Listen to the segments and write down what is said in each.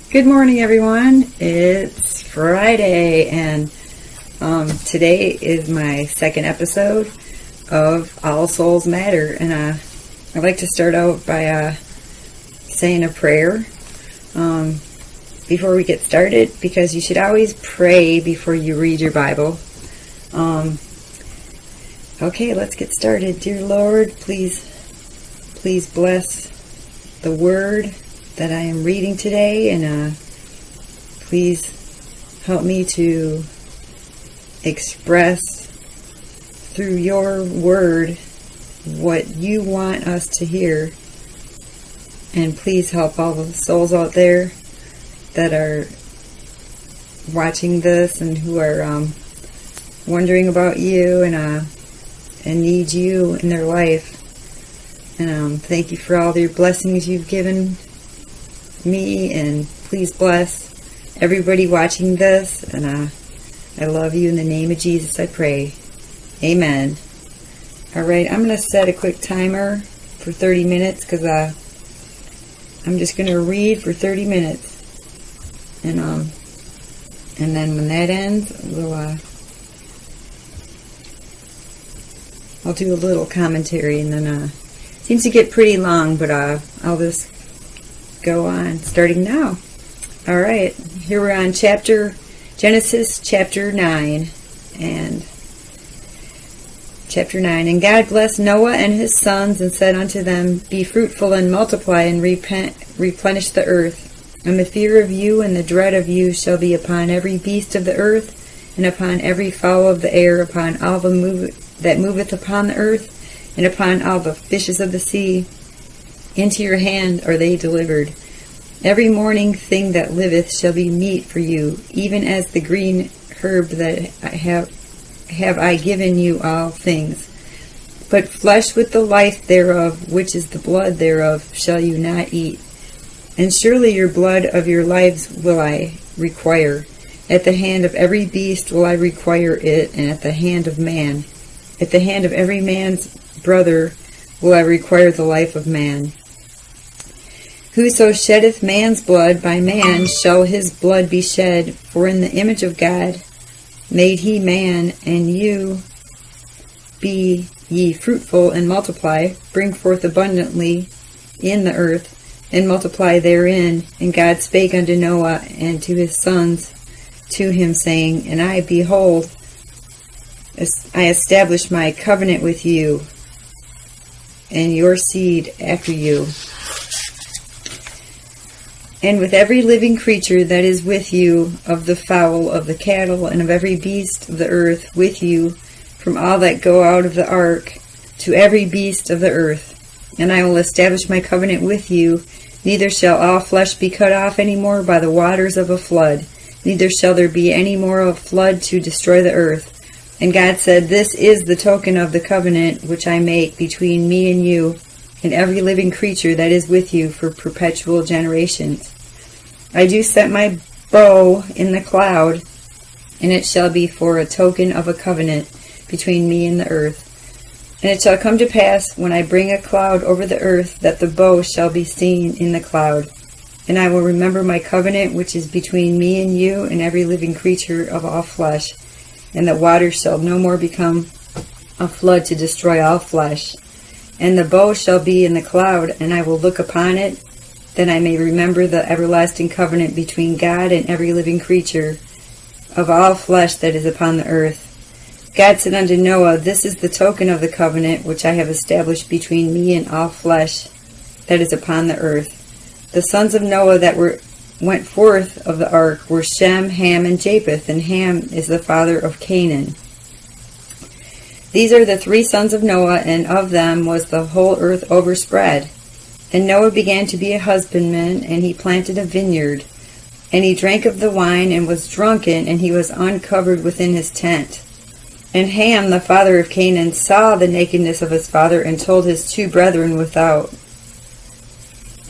Good morning, everyone. It's Friday, and today is my second episode of All Souls Matter. And I'd like to start out by saying a prayer before we get started, because you should always pray before you read your Bible. Okay, let's get started. Dear Lord, please bless the word that I am reading today, and please help me to express through your word what you want us to hear. And please help all the souls out there that are watching this and who are wondering about you and need you in their life. And thank you for all your blessings you've given me, and please bless everybody watching this, and I love you. In the name of Jesus I pray, amen. Alright, I'm going to set a quick timer for 30 minutes, because I'm just going to read for 30 minutes, and then when that ends, I'll do a little commentary, and then it seems to get pretty long, but I'll just go on, starting now. Alright, here we're on Genesis chapter 9, and chapter 9. And God blessed Noah and his sons, and said unto them, Be fruitful and multiply, and replenish the earth. And the fear of you and the dread of you shall be upon every beast of the earth, and upon every fowl of the air, upon all that moveth upon the earth, and upon all the fishes of the sea. Into your hand are they delivered. Every morning thing that liveth shall be meat for you, even as the green herb that have I given you all things. But flesh with the life thereof, which is the blood thereof, shall you not eat. And surely your blood of your lives will I require. At the hand of every beast will I require it, and at the hand of man. At the hand of every man's brother will I require the life of man. Whoso sheddeth man's blood, by man shall his blood be shed. For in the image of God made he man, and you be ye fruitful and multiply, bring forth abundantly in the earth, and multiply therein. And God spake unto Noah and to his sons to him, saying, And I, behold, I establish my covenant with you and your seed after you, and with every living creature that is with you, of the fowl, of the cattle, and of every beast of the earth with you, from all that go out of the ark, to every beast of the earth. And I will establish my covenant with you, neither shall all flesh be cut off any more by the waters of a flood, neither shall there be any more of flood to destroy the earth. And God said, This is the token of the covenant which I make between me and you, and every living creature that is with you for perpetual generations. I do set my bow in the cloud, and it shall be for a token of a covenant between me and the earth. And it shall come to pass, when I bring a cloud over the earth, that the bow shall be seen in the cloud. And I will remember my covenant which is between me and you and every living creature of all flesh. And the waters shall no more become a flood to destroy all flesh. And the bow shall be in the cloud, and I will look upon it, that I may remember the everlasting covenant between God and every living creature of all flesh that is upon the earth. God said unto Noah, This is the token of the covenant which I have established between me and all flesh that is upon the earth. The sons of Noah that went forth of the ark were Shem, Ham, and Japheth, and Ham is the father of Canaan. These are the three sons of Noah, and of them was the whole earth overspread. And Noah began to be a husbandman, and he planted a vineyard. And he drank of the wine, and was drunken, and he was uncovered within his tent. And Ham, the father of Canaan, saw the nakedness of his father, and told his two brethren without.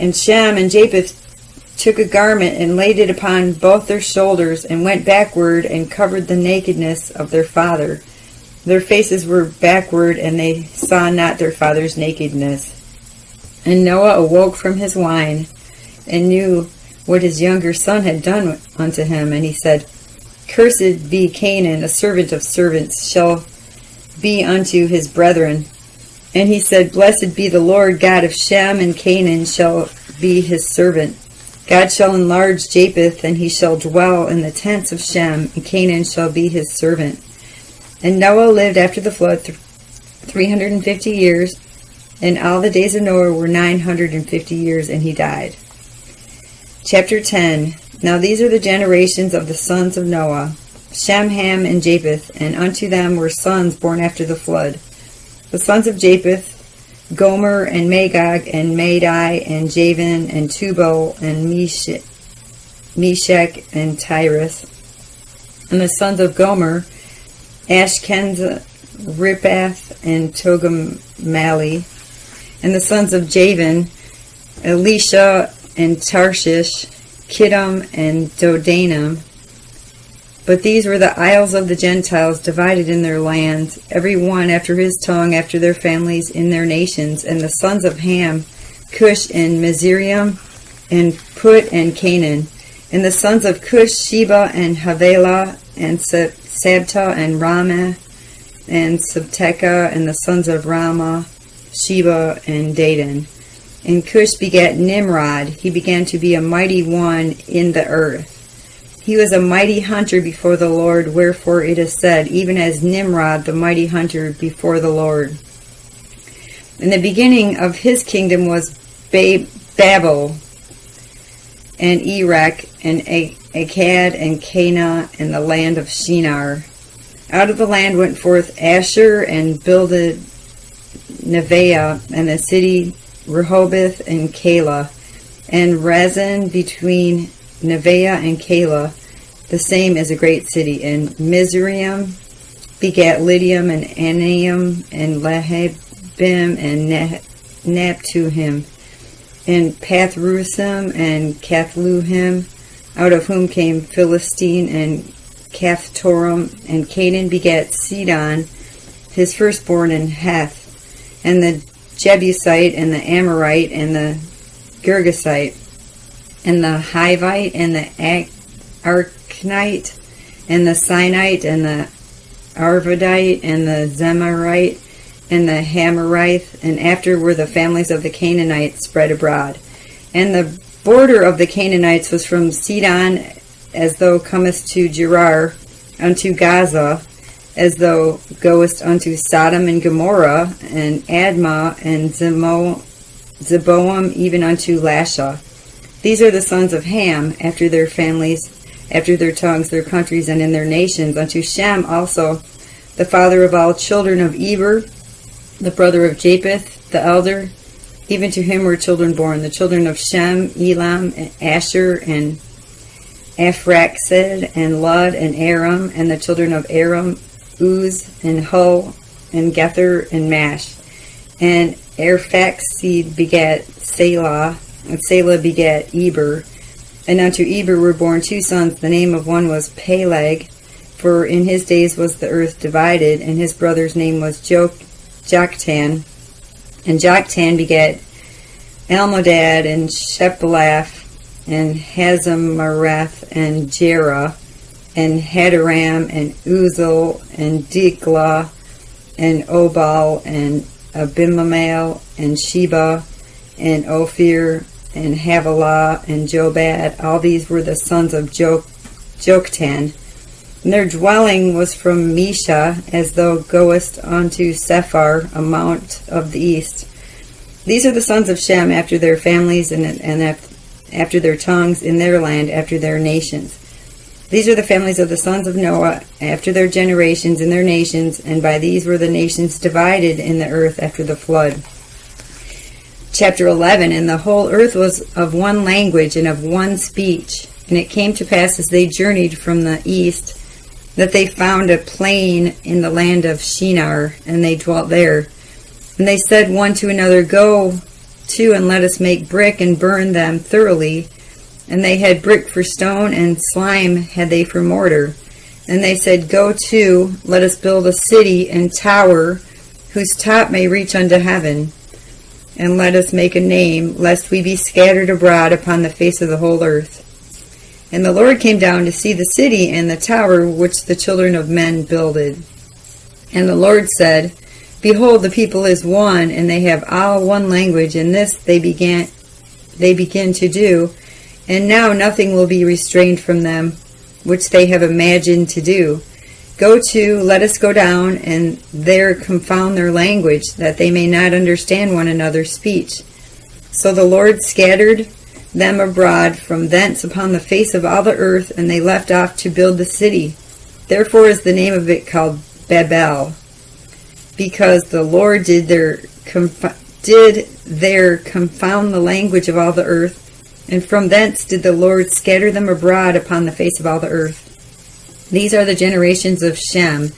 And Shem and Japheth took a garment, and laid it upon both their shoulders, and went backward, and covered the nakedness of their father. Their faces were backward, and they saw not their father's nakedness. And Noah awoke from his wine, and knew what his younger son had done unto him. And he said, Cursed be Canaan, a servant of servants shall be unto his brethren. And he said, Blessed be the Lord God of Shem, and Canaan shall be his servant. God shall enlarge Japheth, and he shall dwell in the tents of Shem, and Canaan shall be his servant. And Noah lived after the flood 350 years, and all the days of Noah were 950 years, and he died. Chapter 10. Now these are the generations of the sons of Noah, Shem, Ham, and Japheth, and unto them were sons born after the flood. The sons of Japheth, Gomer, and Magog, and Madai, and Javan, and Tubal, and Meshech, and Tyrus. And the sons of Gomer, Ashkenaz, Riphath, and Togarmali. And the sons of Javan, Elisha, and Tarshish, Kittim, and Dodanim. But these were the isles of the Gentiles, divided in their lands, every one after his tongue, after their families, in their nations. And the sons of Ham, Cush, and Mizraim, and Put, and Canaan. And the sons of Cush, Sheba, and Havilah, and Sabta, and Ramah, and Sabteka. And the sons of Ramah, Sheba, and Dedan. And Cush begat Nimrod. He began to be a mighty one in the earth. He was a mighty hunter before the Lord, wherefore it is said, even as Nimrod, the mighty hunter before the Lord. And the beginning of his kingdom was Babel, and Erech, and Akkad, and Cana, and the land of Shinar. Out of the land went forth Asher, and builded Nevaeh, and the city Rehoboth, and Calah, and Rezin between Nevaeh and Calah, the same as a great city. And Mizraim begat Lydium, and Anaim, and Lehabim, and Naptuhim, and Pathrusim, and Cathluhim, out of whom came Philistine, and Caphtorim. And Canaan begat Sidon, his firstborn, and Heth, and the Jebusite, and the Amorite, and the Girgasite, and the Hivite, and the Arkanite, and the Sinite, and the Arvadite, and the Zemarite, and the Hamorite. And after were the families of the Canaanites spread abroad. And the border of the Canaanites was from Sidon, as thou comest to Gerar, unto Gaza, as thou goest unto Sodom and Gomorrah, and Admah, and Zeboam, even unto Lasha. These are the sons of Ham, after their families, after their tongues, their countries, and in their nations. Unto Shem also, the father of all children of Eber, the brother of Japheth, the elder, even to him were children born. The children of Shem, Elam, and Asher, and Ephraxad, and Lud, and Aram. And the children of Aram, Uz, and Hul, and Gether, and Mash. And Arphaxad begat Selah, and Selah begat Eber. And unto Eber were born two sons. The name of one was Peleg, for in his days was the earth divided, and his brother's name was Joktan. And Joktan begat Almodad, and Shepelath, and Hazamarath, and Jerah, and Hadaram, and Uzal, and Diklah, and Obal, and Abimael, and Sheba, and Ophir, and Havilah, and Jobad. All these were the sons of Joktan. And their dwelling was from Mesha, as thou goest unto Sephar, a mount of the east. These are the sons of Shem, after their families, and after their tongues, in their land, after their nations. These are the families of the sons of Noah, after their generations, in their nations, and by these were the nations divided in the earth after the flood. Chapter 11. And the whole earth was of one language and of one speech. And it came to pass, as they journeyed from the east, that they found a plain in the land of Shinar, and they dwelt there. And they said one to another, Go to, and let us make brick, and burn them thoroughly. And they had brick for stone, and slime had they for mortar. And they said, Go to, let us build a city and tower, whose top may reach unto heaven. and let us make a name, lest we be scattered abroad upon the face of the whole earth. And the Lord came down to see the city and the tower which the children of men builded. And the Lord said, Behold, the people is one, and they have all one language, and this they begin to do. And now nothing will be restrained from them, which they have imagined to do. Go to, let us go down, and there confound their language, that they may not understand one another's speech. So the Lord scattered them abroad from thence upon the face of all the earth, and they left off to build the city. Therefore is the name of it called Babel, because the Lord did there confound the language of all the earth, and from thence did the Lord scatter them abroad upon the face of all the earth. These are the generations of Shem.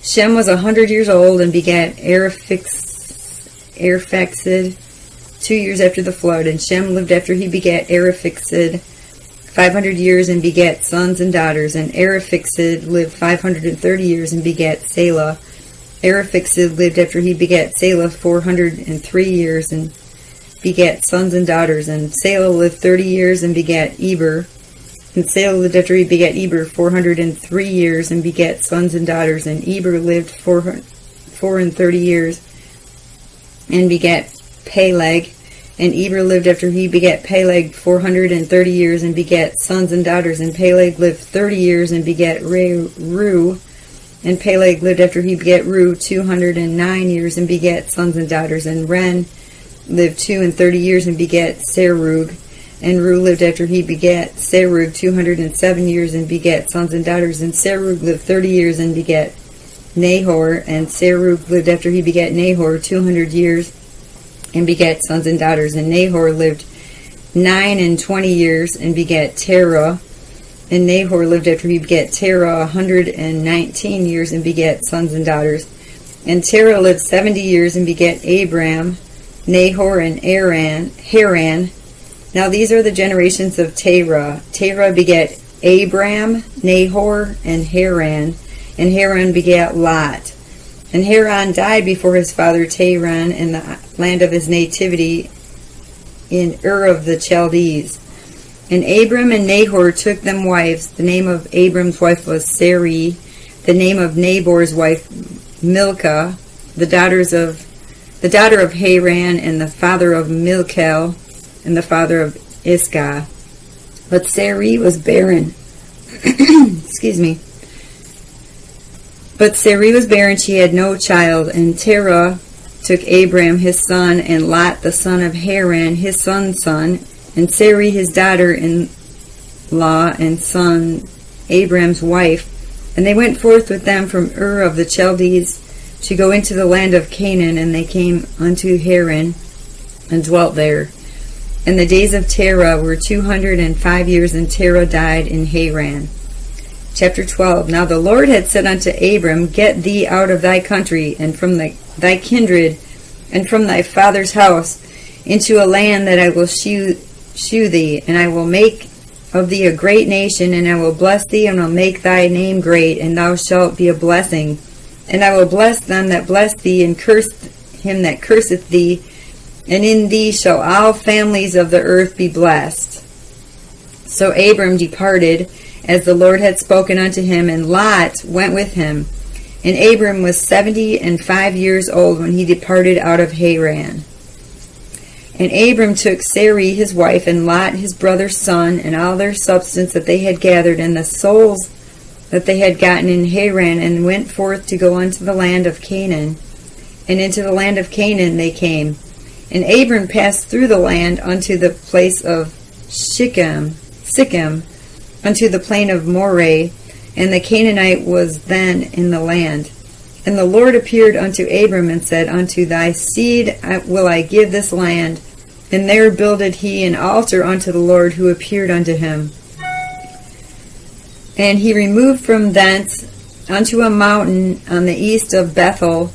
Shem was 100 years old and begat Arphaxad 2 years after the flood. And Shem lived after he begat Arphaxad 500 years and begat sons and daughters. And Arphaxad lived 530 years and begat Salah. Arphaxad lived after he begat Salah 403 years and begat sons and daughters. And Salah lived 30 years and begat Eber. And Salah lived after he begat Eber 403 years and begat sons and daughters. And Eber lived 430 years and begat Peleg. And Eber lived after he begat Peleg 430 years and begat sons and daughters. And Peleg lived 30 years and begat Reu. And Peleg lived after he begat Reu 209 years and begat sons and daughters. And Ren lived 32 years and begat Serug. And Reu lived after he begat Serug 207 years and begat sons and daughters. And Serug lived 30 years and begat Nahor. And Serug lived after he begat Nahor 200 years and begat sons and daughters. And Nahor lived 29 years and begat Terah. And Nahor lived after he begat Terah 119 years and begat sons and daughters. And Terah lived 70 years and begat Abram, Nahor, and Haran. Now these are the generations of Terah. Terah begat Abram, Nahor, and Haran. And Haran begat Lot. And Haran died before his father Terah in the land of his nativity in Ur of the Chaldees. And Abram and Nahor took them wives. The name of Abram's wife was Sarai. The name of Nabor's wife Milcah, the daughter of Haran, and the father of Milcah, and the father of Iscah. But Sarai was barren. Excuse me. But Sarai was barren, she had no child. And Terah took Abram his son, and Lot the son of Haran his son's son, and Sarai his daughter-in-law and son, Abram's wife. And they went forth with them from Ur of the Chaldees to go into the land of Canaan, and they came unto Haran and dwelt there. And the days of Terah were 205 years, and Terah died in Haran. Chapter 12. Now the Lord had said unto Abram, Get thee out of thy country, and from thy kindred, and from thy father's house, into a land that I will shew thee, and I will make of thee a great nation, and I will bless thee, and will make thy name great, and thou shalt be a blessing. And I will bless them that bless thee, and curse him that curseth thee, and in thee shall all families of the earth be blessed. So Abram departed, as the Lord had spoken unto him, and Lot went with him. And Abram was 75 years old when he departed out of Haran. And Abram took Sarai his wife, and Lot his brother's son, and all their substance that they had gathered, and the souls that they had gotten in Haran, and went forth to go unto the land of Canaan. And into the land of Canaan they came. And Abram passed through the land unto the place of Shechem, unto the plain of Moreh, and the Canaanite was then in the land. And the Lord appeared unto Abram and said, Unto thy seed will I give this land. And there builded he an altar unto the Lord who appeared unto him. And he removed from thence unto a mountain on the east of Bethel,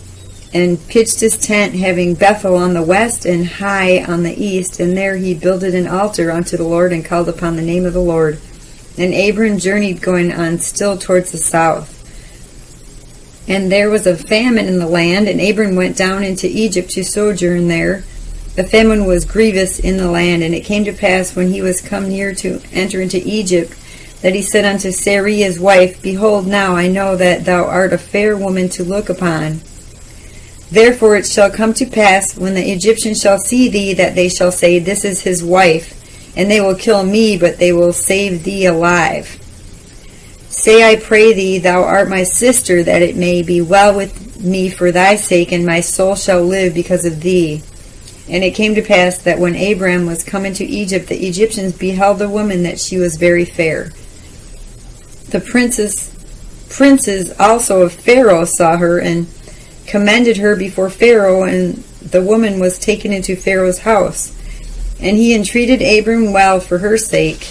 and pitched his tent, having Bethel on the west and Hai on the east. And there he builded an altar unto the Lord, and called upon the name of the Lord. And Abram journeyed going on still towards the south. And there was a famine in the land, and Abram went down into Egypt to sojourn there. the famine was grievous in the land. And it came to pass, when he was come near to enter into Egypt, that he said unto Sarai his wife, Behold, now I know that thou art a fair woman to look upon. Therefore it shall come to pass, when the Egyptians shall see thee, that they shall say, This is his wife. And they will kill me, but they will save thee alive. Say, I pray thee, thou art my sister, that it may be well with me for thy sake, and my soul shall live because of thee. And it came to pass that when Abram was come into Egypt, the Egyptians beheld the woman, that she was very fair. The princes also of Pharaoh saw her, and commended her before Pharaoh, and the woman was taken into Pharaoh's house. And he entreated Abram well for her sake.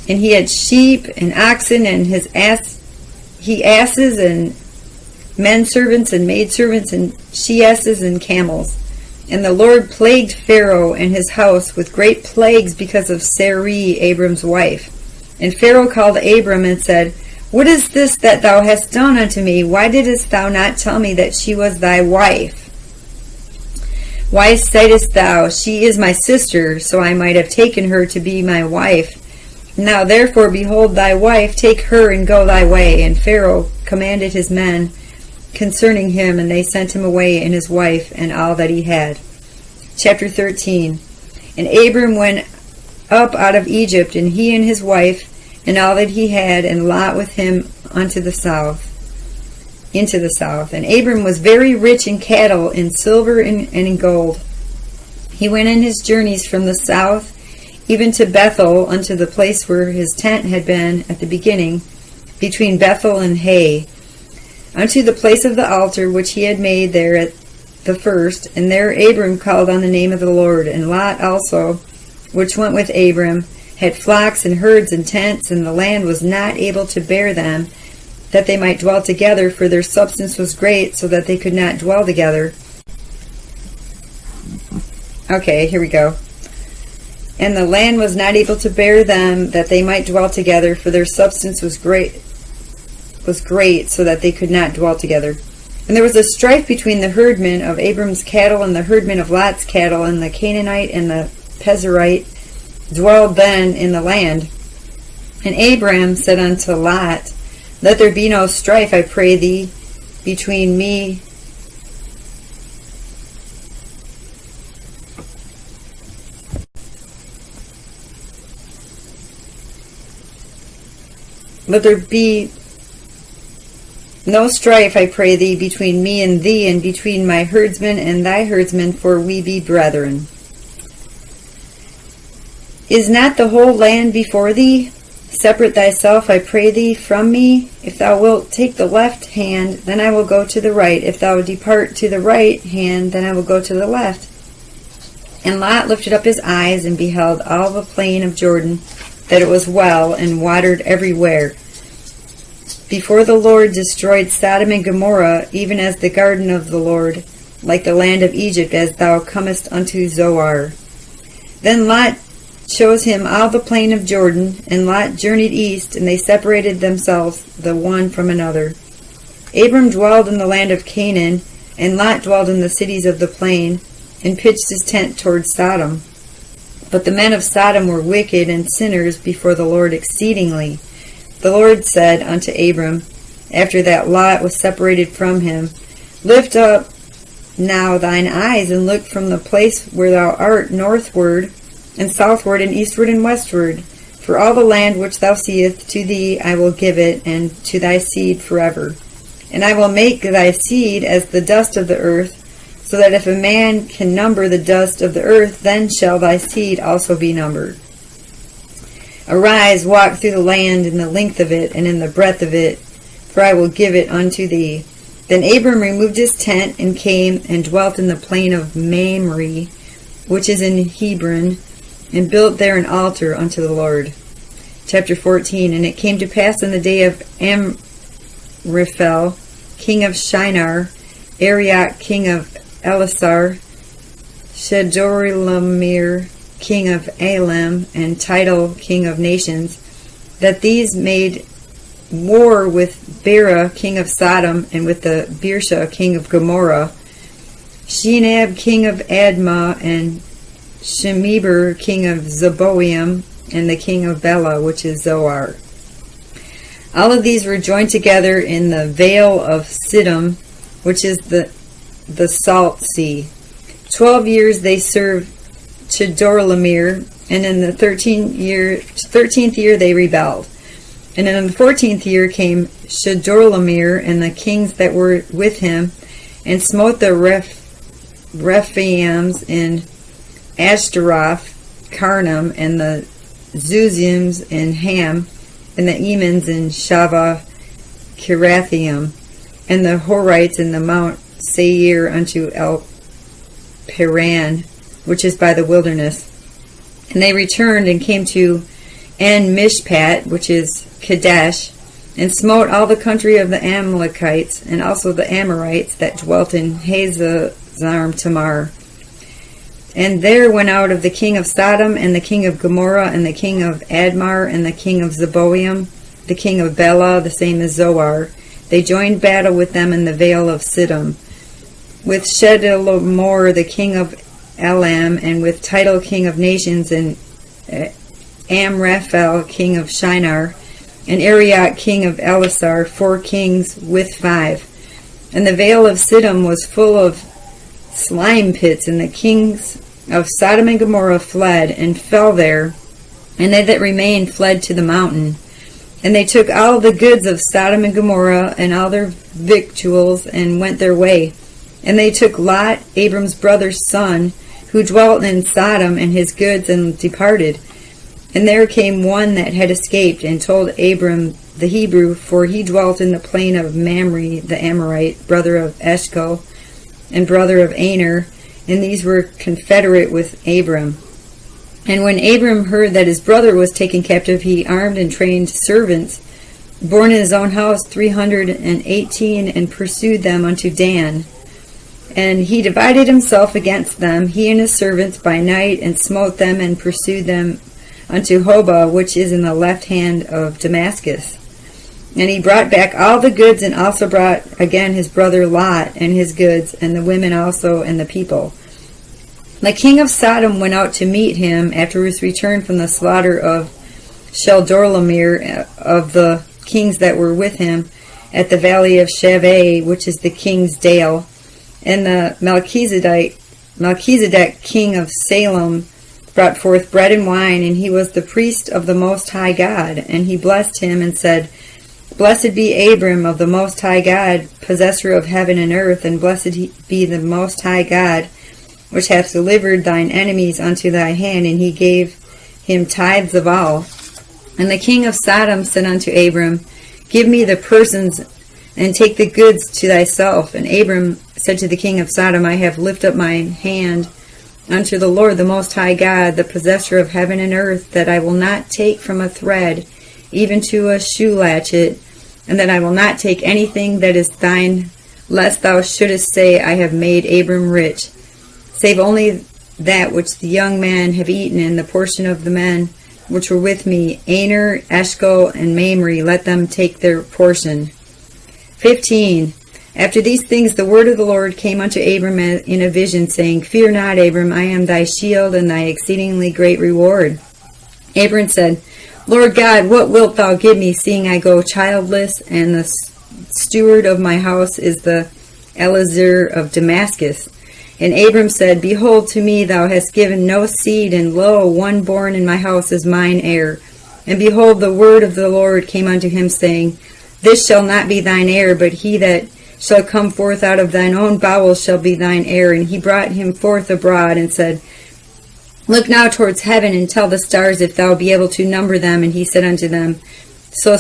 And he had sheep and oxen, and asses and men servants and maid servants and she asses and camels. And the Lord plagued Pharaoh and his house with great plagues because of Sarai, Abram's wife. And Pharaoh called Abram and said, What is this that thou hast done unto me? Why didst thou not tell me that she was thy wife? Why saidst thou, She is my sister, so I might have taken her to be my wife? Now therefore, behold thy wife, take her and go thy way. And Pharaoh commanded his men concerning him, and they sent him away, and his wife, and all that he had. Chapter 13. And Abram went up out of Egypt, and he and his wife, and all that he had, and Lot with him into the south. And Abram was very rich in cattle, in silver, and in gold. He went in his journeys from the south, even to Bethel, unto the place where his tent had been at the beginning, between Bethel and Hay, unto the place of the altar which he had made there at the first. And there Abram called on the name of the Lord. And Lot also, which went with Abram, had flocks and herds and tents, and the land was not able to bear them, that they might dwell together, for their substance was great, so that they could not dwell together. Okay, here we go. And the land was not able to bear them, that they might dwell together, for their substance was great, so that they could not dwell together. And there was a strife between the herdmen of Abram's cattle and the herdmen of Lot's cattle, and the Canaanite and the Perizzite dwelled then in the land. And Abram said unto Lot, Let there be no strife, I pray thee, between me Let there be no strife, I pray thee, between me and thee, and between my herdsmen and thy herdsmen, for we be brethren. Is not the whole land before thee? Separate thyself, I pray thee, from me. If thou wilt take the left hand, then I will go to the right. If thou depart to the right hand, then I will go to the left. And Lot lifted up his eyes, and beheld all the plain of Jordan, that it was well, and watered everywhere. Before the Lord destroyed Sodom and Gomorrah, even as the garden of the Lord, like the land of Egypt, as thou comest unto Zoar. Then Lot chose him all the plain of Jordan, and Lot journeyed east, and they separated themselves the one from another. Abram dwelled in the land of Canaan, and Lot dwelled in the cities of the plain, and pitched his tent toward Sodom. But the men of Sodom were wicked and sinners before the Lord exceedingly. The Lord said unto Abram, after that Lot was separated from him, Lift up now thine eyes, and look from the place where thou art northward, and southward, and eastward, and westward. For all the land which thou seest, to thee I will give it, and to thy seed forever. And I will make thy seed as the dust of the earth, so that if a man can number the dust of the earth, then shall thy seed also be numbered. Arise, walk through the land in the length of it, and in the breadth of it, for I will give it unto thee. Then Abram removed his tent, and came and dwelt in the plain of Mamre, which is in Hebron, and built there an altar unto the Lord. Chapter 14. And it came to pass in the day of Amraphel, king of Shinar, Arioch, king of Elasar, Chedorlaomer, king of Elam, and Tidal, king of nations, that these made war with Bera, king of Sodom, and with the Birsha, king of Gomorrah. Shinab, king of Admah, and Shemeber, king of Zeboim, and the king of Bela, which is Zoar. All of these were joined together in the Vale of Siddim, which is the Salt Sea. 12 years they served Chedorlaomer, and in the 13th year they rebelled. And in the 14th year came Chedorlaomer and the kings that were with him, and smote the Rephaims in Ashtaroth, Karnam, and the Zuzims in Ham, and the Emans in Shavah Kirathaim, and the Horites in the Mount Seir unto El Paran, which is by the wilderness. And they returned and came to En Mishpat, which is Kadesh, and smote all the country of the Amalekites, and also the Amorites that dwelt in Hazazarm Tamar. And there went out of the king of Sodom, and the king of Gomorrah, and the king of Admar, and the king of Zeboim, the king of Bela, the same as Zoar. They joined battle with them in the Vale of Siddim, with Chedorlaomer, the king of Elam, and with Tidal, king of nations, and Amraphel, king of Shinar, and Arioch, king of Elasar, 4 kings with 5. And the Vale of Siddim was full of slime pits, and the kings of Sodom and Gomorrah fled and fell there, and they that remained fled to the mountain. And they took all the goods of Sodom and Gomorrah and all their victuals, and went their way. And they took Lot, Abram's brother's son, who dwelt in Sodom, and his goods, and departed. And there came one that had escaped, and told Abram the Hebrew, for he dwelt in the plain of Mamre the Amorite, brother of Eshcol, and brother of Aner, and these were confederate with Abram. And when Abram heard that his brother was taken captive, he armed and trained servants, born in his own house 318, and pursued them unto Dan. And he divided himself against them, he and his servants, by night, and smote them, and pursued them unto Hobah, which is in the left hand of Damascus. And he brought back all the goods, and also brought again his brother Lot, and his goods, and the women also, and the people. The king of Sodom went out to meet him after his return from the slaughter of Chedorlaomer, of the kings that were with him, at the valley of Shaveh, which is the king's dale. And the Melchizedek, king of Salem, brought forth bread and wine, and he was the priest of the Most High God. And he blessed him, and said, Blessed be Abram of the Most High God, possessor of heaven and earth, and blessed be the Most High God, which hath delivered thine enemies unto thy hand. And he gave him tithes of all. And the king of Sodom said unto Abram, Give me the persons, and take the goods to thyself. And Abram said to the king of Sodom, I have lifted up mine hand unto the Lord, the Most High God, the possessor of heaven and earth, that I will not take from a thread, even to a shoe latchet, and that I will not take anything that is thine, lest thou shouldest say, I have made Abram rich, save only that which the young men have eaten, and the portion of the men which were with me, Aner, Eshcol, and Mamre, let them take their portion. 15. After these things the word of the Lord came unto Abram in a vision, saying, Fear not, Abram, I am thy shield and thy exceedingly great reward. Abram said, Lord God, what wilt thou give me, seeing I go childless, and the steward of my house is the Eliezer of Damascus? And Abram said, Behold, to me thou hast given no seed, and lo, one born in my house is mine heir. And behold, the word of the Lord came unto him, saying, This shall not be thine heir, but he that shall come forth out of thine own bowels shall be thine heir. And he brought him forth abroad, and said, Look now towards heaven, and tell the stars if thou be able to number them. And he said unto them, So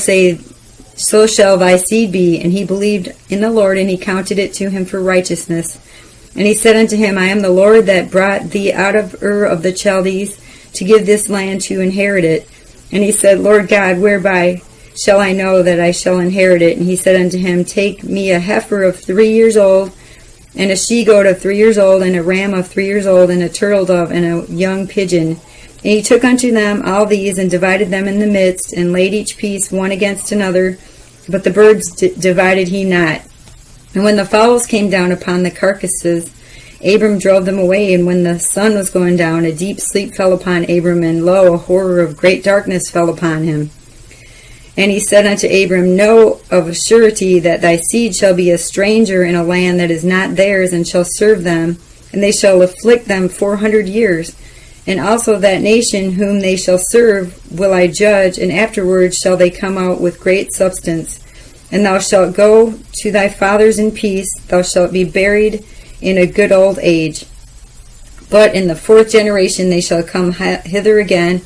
shall thy seed be. And he believed in the Lord, and he counted it to him for righteousness. And he said unto him, I am the Lord that brought thee out of Ur of the Chaldees, to give this land to inherit it. And he said, Lord God, whereby shall I know that I shall inherit it? And he said unto him, Take me a heifer of 3 years old, and a she-goat of 3 years old, and a ram of 3 years old, and a turtle dove, and a young pigeon. And he took unto them all these, and divided them in the midst, and laid each piece one against another, but the birds divided he not. And when the fowls came down upon the carcasses, Abram drove them away, and when the sun was going down, a deep sleep fell upon Abram, and lo, a horror of great darkness fell upon him. And he said unto Abram, Know of a surety that thy seed shall be a stranger in a land that is not theirs, and shall serve them, and they shall afflict them 400 years. And also that nation whom they shall serve will I judge, and afterwards shall they come out with great substance. And thou shalt go to thy fathers in peace, thou shalt be buried in a good old age. But in the 4th generation they shall come hither again,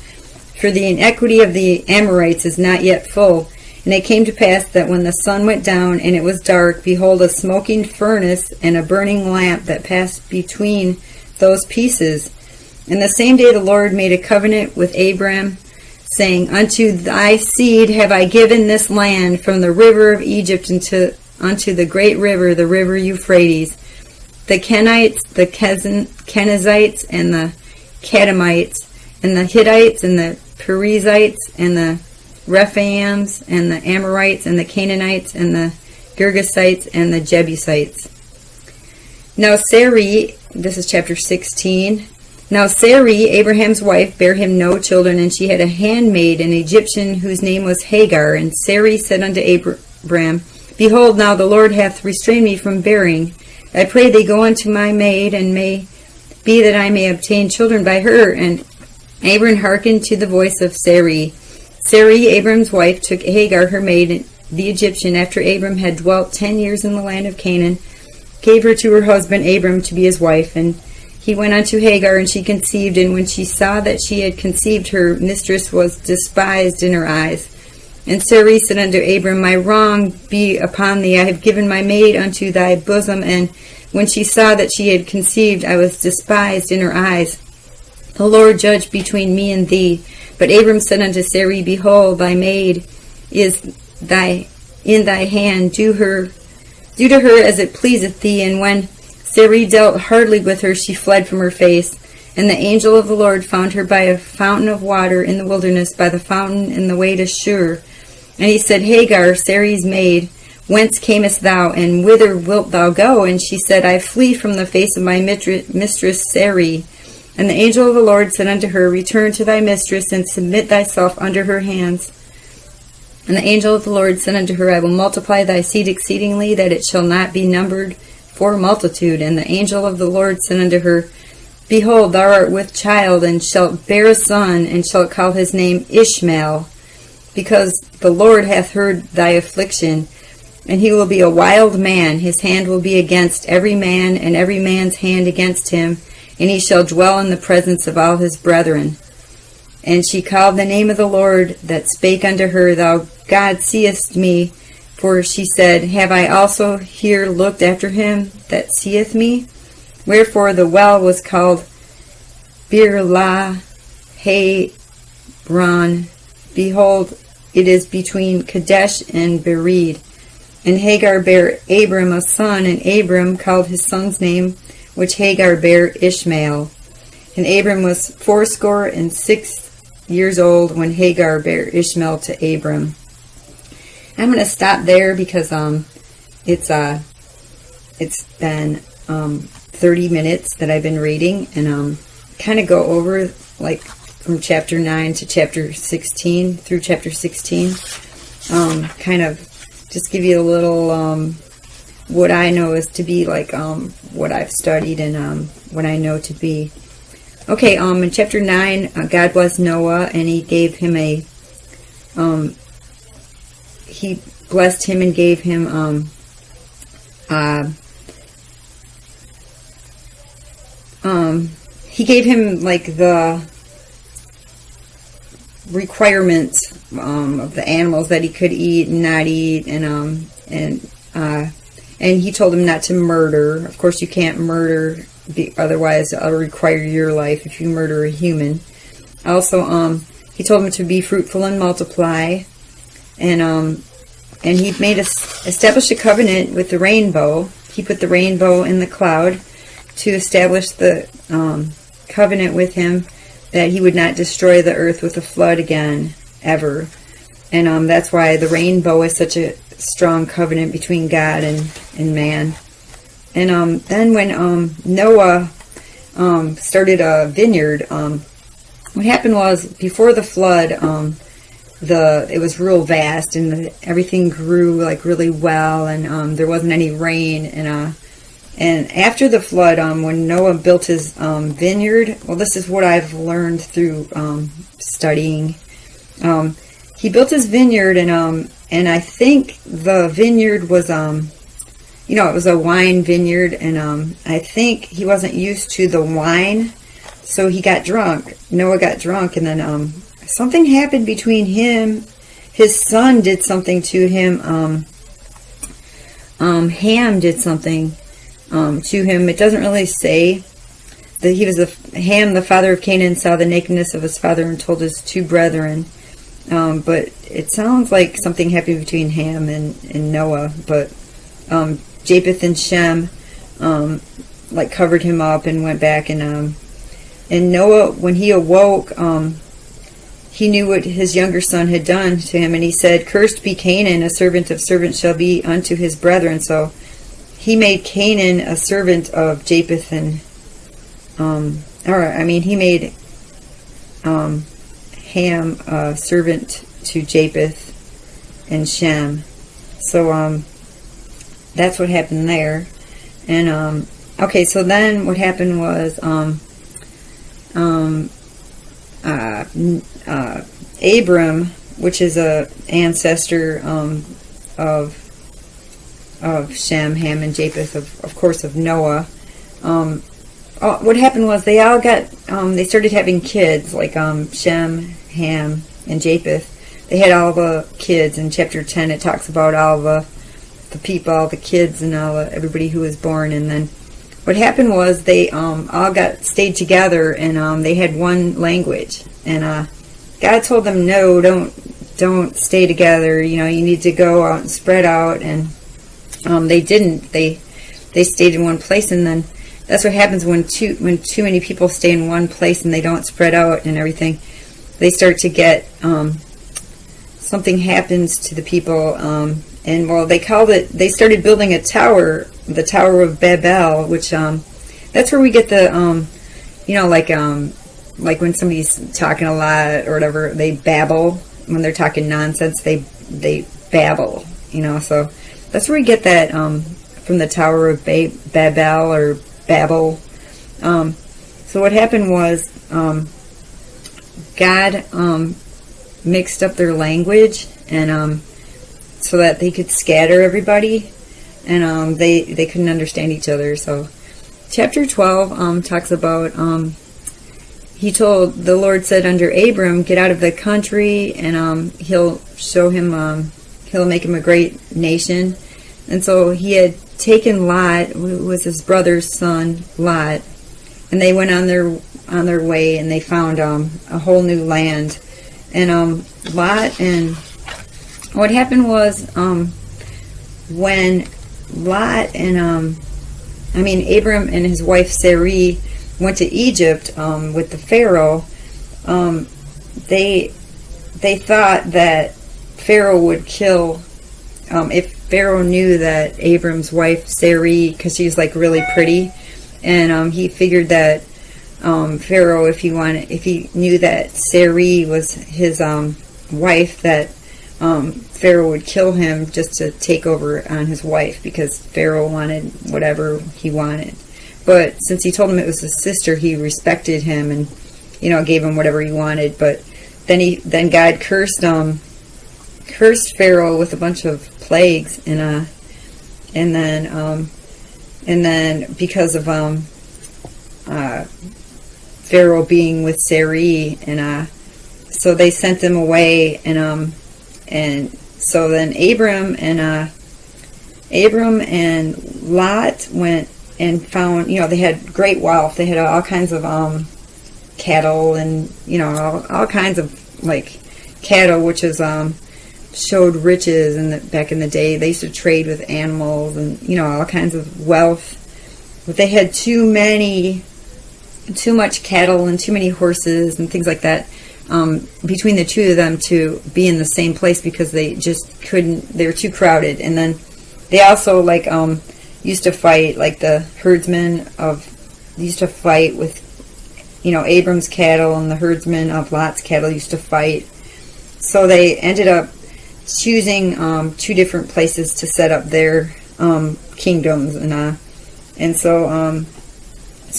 for the iniquity of the Amorites is not yet full. And it came to pass that when the sun went down, and it was dark, behold, a smoking furnace and a burning lamp that passed between those pieces. And the same day the Lord made a covenant with Abram, saying, Unto thy seed have I given this land, from the river of Egypt unto the great river, the river Euphrates. The Kenites, the Kenizzites, and the Kadamites, and the Hittites, and the Perizzites, and the Rephaims, and the Amorites, and the Canaanites, and the Girgasites, and the Jebusites. Now Sarai, this is chapter 16. Now Sarai, Abraham's wife, bare him no children, and she had a handmaid, an Egyptian, whose name was Hagar. And Sarai said unto Abram, Behold, now the Lord hath restrained me from bearing. I pray thee, go unto my maid, and may be that I may obtain children by her. And Abram hearkened to the voice of Sarai. Sarai, Abram's wife, took Hagar, her maid, the Egyptian, after Abram had dwelt 10 years in the land of Canaan, gave her to her husband Abram to be his wife. And he went unto Hagar, and she conceived, and when she saw that she had conceived, her mistress was despised in her eyes. And Sarai said unto Abram, My wrong be upon thee, I have given my maid unto thy bosom. And when she saw that she had conceived, I was despised in her eyes. The Lord judge between me and thee. But Abram said unto Sarai, Behold, thy maid is in thy hand, do to her as it pleaseth thee. And when Sarai dealt hardly with her, she fled from her face. And the angel of the Lord found her by a fountain of water in the wilderness, by the fountain in the way to Shur. And he said, Hagar, Sarai's maid, whence camest thou, and whither wilt thou go? And she said, I flee from the face of my mistress Sarai. And the angel of the Lord said unto her, Return to thy mistress, and submit thyself under her hands. And the angel of the Lord said unto her, I will multiply thy seed exceedingly, that it shall not be numbered for multitude. And the angel of the Lord said unto her, Behold, thou art with child, and shalt bear a son, and shalt call his name Ishmael, because the Lord hath heard thy affliction. And he will be a wild man, his hand will be against every man, and every man's hand against him, and he shall dwell in the presence of all his brethren. And she called the name of the Lord that spake unto her, Thou God seest me. For she said, Have I also here looked after him that seeth me? Wherefore the well was called Beer-la Hebron. Behold, it is between Kadesh and Bered. And Hagar bare Abram a son, and Abram called his son's name, which Hagar bare, Ishmael. And Abram was 86 years old when Hagar bare Ishmael to Abram. I'm going to stop there because it's been 30 minutes that I've been reading, and kind of go over like from chapter 9 to chapter 16 through chapter 16. Kind of just give you a little what I know is to be like what I've studied and what I know to be. Okay, in chapter 9, God blessed Noah, and he gave him he blessed him and gave him he gave him like the requirements of the animals that he could eat and not eat, and he told him not to murder. Of course, you can't murder, otherwise it'll require your life if you murder a human. Also, he told him to be fruitful and multiply, and he established a covenant with the rainbow. He put the rainbow in the cloud to establish the covenant with him that he would not destroy the earth with a flood again, ever. And that's why the rainbow is such a strong covenant between God and man. And then when Noah started a vineyard, what happened was before the flood, it was real vast, and everything grew like really well, and there wasn't any rain, and after the flood, when Noah built his vineyard, well, this is what I've learned through studying. He built his vineyard, and I think the vineyard was it was a wine vineyard, and I think he wasn't used to the wine, so he got drunk. Noah got drunk, and then something happened between him. His son did something to him. Ham did something to him. It doesn't really say that he was Ham, the father of Canaan, saw the nakedness of his father and told his two brethren. But it sounds like something happened between Ham and Noah. But Japheth and Shem covered him up and went back, and Noah, when he awoke, he knew what his younger son had done to him, and he said, "Cursed be Canaan, a servant of servants shall be unto his brethren." So he made Canaan a servant of Japheth, and he made Ham a servant to Japheth and Shem. So that's what happened there. And okay, so then what happened was Abram, which is a ancestor of Shem, Ham, and Japheth, of course, of Noah. What happened was they all got they started having kids, like Shem, Ham, and Japheth. They had all the kids. In chapter 10 it talks about all the people, all the kids, and everybody who was born. And then what happened was they all stayed together, and they had one language. And God told them, no, don't stay together. You need to go out and spread out. And they didn't. They stayed in one place. And then that's what happens when too many people stay in one place and they don't spread out and everything. They start to get something happens to the people. And well, they started building a tower, the Tower of Babel, which that's where we get the like when somebody's talking a lot or whatever, they babble. When they're talking nonsense, they babble. So that's where we get that from the Tower of Babel or Babel. So what happened was God mixed up their language, and so that they could scatter everybody, and they couldn't understand each other. So chapter 12 talks about the Lord said unto Abram, get out of the country, and he'll show him, he'll make him a great nation. And so he had taken Lot, who was his brother's son, Lot, and they went on their way, and they found a whole new land. And Lot, and what happened was when Lot and Abram and his wife Sarai went to Egypt with the Pharaoh, they thought that Pharaoh would kill if Pharaoh knew that Abram's wife Sarai, because she was like really pretty, and he figured that Pharaoh, if he knew that Sarai was his wife, that Pharaoh would kill him just to take over on his wife, because Pharaoh wanted whatever he wanted. But since he told him it was his sister, he respected him and gave him whatever he wanted. But then God cursed Pharaoh with a bunch of plagues, and then because of Pharaoh being with Sarai, and so they sent them away, and so then Abram and Lot went and found, they had great wealth. They had all kinds of cattle, and all kinds of like cattle, which is showed riches back in the day. They used to trade with animals and all kinds of wealth. But they had too much cattle and too many horses and things like that between the two of them to be in the same place, because they just couldn't. They were too crowded. And then they also used to fight, like the herdsmen used to fight with, Abram's cattle, and the herdsmen of Lot's cattle used to fight. So they ended up choosing 2 different places to set up their kingdoms, and so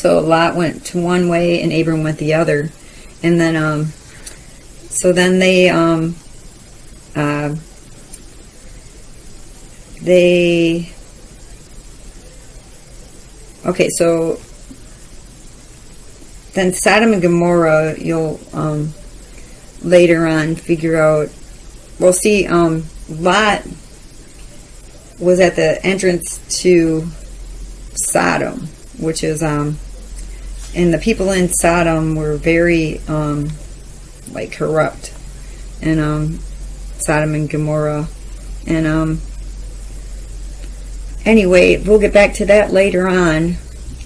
Lot went to one way and Abram went the other, and then so then Sodom and Gomorrah, you'll later on figure out. Well, see, Lot was at the entrance to Sodom, which is and the people in Sodom were very corrupt, and Sodom and Gomorrah, and anyway, we'll get back to that later on.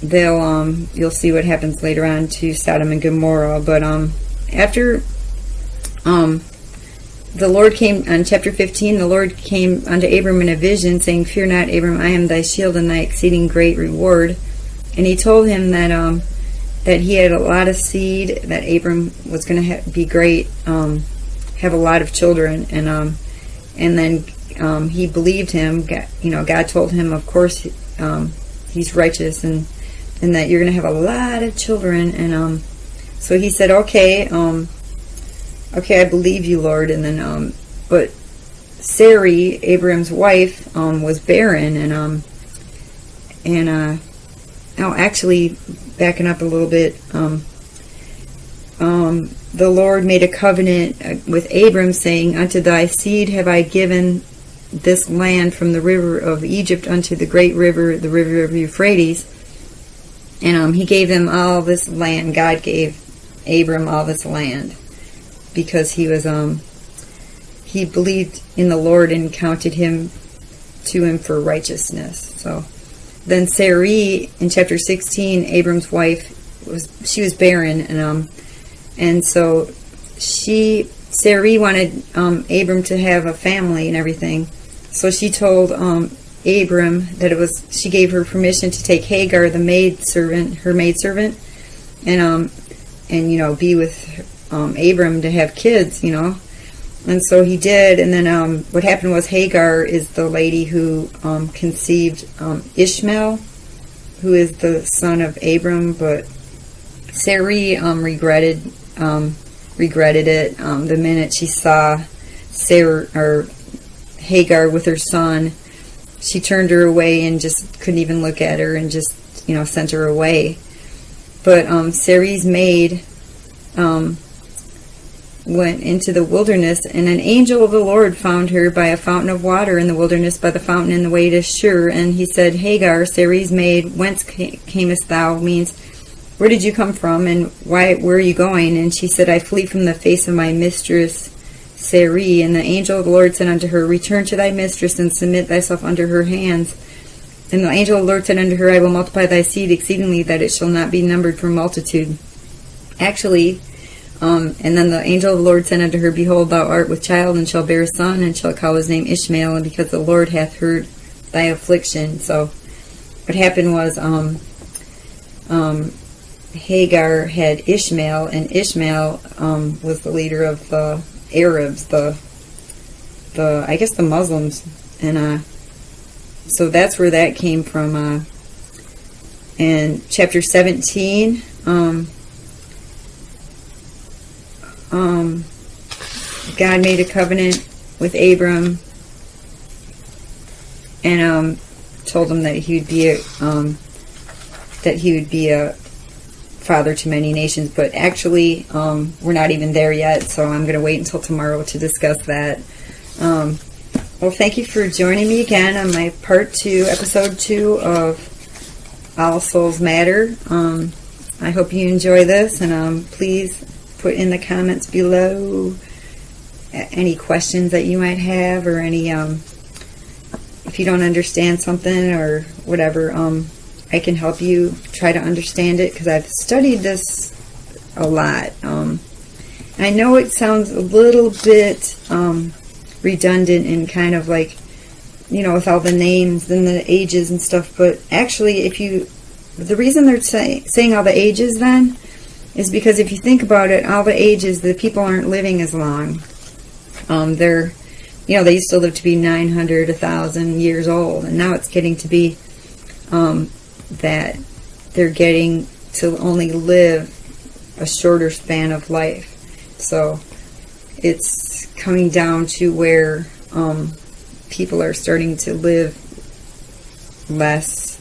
You'll see what happens later on to Sodom and Gomorrah. But after the Lord came, on chapter 15, the Lord came unto Abram in a vision, saying, Fear not, Abram, I am thy shield and thy exceeding great reward. And he told him that he had a lot of seed, that Abram was going to be great, have a lot of children, and then he believed him. God told him, of course, he's righteous, and that you're going to have a lot of children, and so he said, okay, I believe you, Lord. And then but Sarai, Abram's wife, was barren, actually backing up a little bit, the Lord made a covenant with Abram, saying, Unto thy seed have I given this land from the river of Egypt unto the great river, the river of Euphrates. And he gave them all this land. God gave Abram all this land because he believed in the Lord and counted him to him for righteousness. So then Sarai, in chapter 16, Abram's wife, she was barren, and so Sarai wanted Abram to have a family and everything. So she told Abram that she gave her permission to take Hagar, her maidservant, and be with Abram to have kids, And so he did, and then what happened was Hagar is the lady who conceived Ishmael, who is the son of Abram, but Sarai regretted it the minute she saw Hagar with her son. She turned her away and just couldn't even look at her, and just sent her away. But Sarai's maid went into the wilderness, and an angel of the Lord found her by a fountain of water in the wilderness, by the fountain in the way to Shur. And he said, Hagar, Sarai's maid, whence camest thou? Means, where did you come from, and where are you going? And she said, I flee from the face of my mistress Sarai. And the angel of the Lord said unto her, Return to thy mistress, and submit thyself under her hands. And the angel of the Lord said unto her, I will multiply thy seed exceedingly, that it shall not be numbered for multitude. Actually, and then the angel of the Lord said unto her, Behold, thou art with child, and shall bear a son, and shall call his name Ishmael, and because the Lord hath heard thy affliction. So what happened was Hagar had Ishmael, and Ishmael was the leader of the Arabs, the Muslims, and so that's where that came from. In chapter 17, God made a covenant with Abram, and told him that he would be a father to many nations. But actually, we're not even there yet, so I'm going to wait until tomorrow to discuss that. Well, thank you for joining me again on my part 2, episode 2 of All Souls Matter. I hope you enjoy this, and please put in the comments below any questions that you might have, or any if you don't understand something or whatever. I can help you try to understand it, because I've studied this a lot. I know it sounds a little bit redundant and kind of like with all the names and the ages and stuff. But actually, the reason they're saying all the ages then is because if you think about it, all the ages, the people aren't living as long. They used to live to be 900, 1,000 years old, and now it's getting to be that they're getting to only live a shorter span of life. So it's coming down to where people are starting to live less,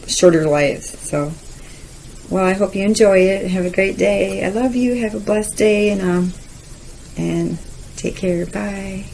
shorter lives. So, well, I hope you enjoy it. Have a great day. I love you. Have a blessed day, and take care. Bye.